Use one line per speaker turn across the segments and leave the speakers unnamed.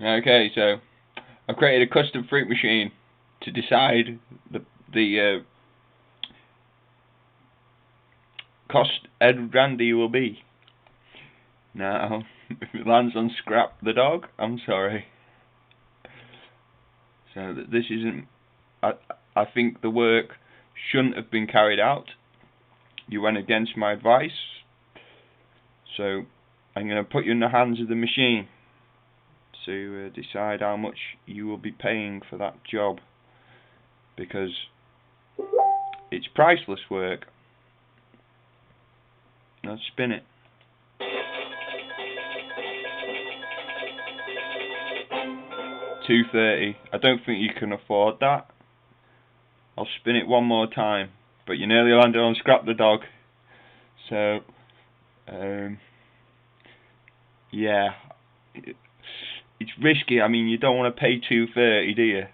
Okay, so I've created a custom fruit machine to decide the cost Ed Randy will be. Now, if it lands on Scrap the dog, I'm sorry. So this isn't. I think the work shouldn't have been carried out. You went against my advice, so I'm going to put you in the hands of the machine to decide how much you will be paying for that job, because it's priceless work. Now spin it. $2.30. I don't think you can afford that. I'll spin it one more time, but you nearly landed on Scrap the dog. So, yeah, it's risky. I mean, you don't want to pay $2.30, do you,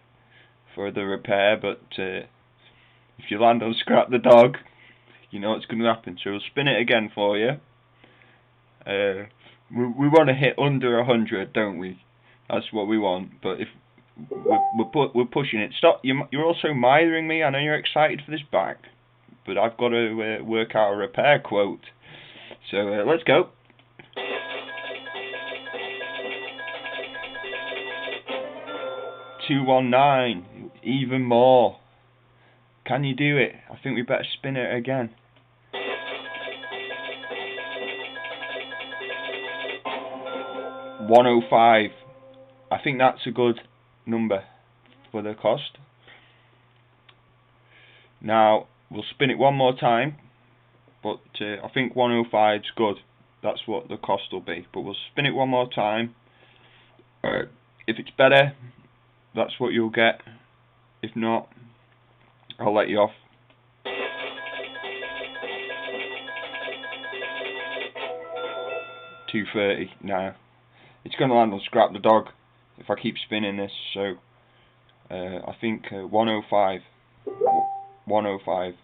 for the repair? But if you land on Scrap the dog, you know what's going to happen. So we'll spin it again for you. We want to hit under 100, don't we? That's what we want. But if we're pushing it. Stop! You're also mithering me. I know you're excited for this back, but I've got to work out a repair quote. So let's go. $219. Even more. Can you do it? I think we better spin it again. $105. I think that's a good number for the cost. Now we'll spin it one more time, but I think 105 is good. That's what the cost will be. But we'll spin it one more time. If it's better, that's what you'll get. If not, I'll let you off. $2.30 now. It's going to land on Scrap the dog if I keep spinning this. So I think 105. 105.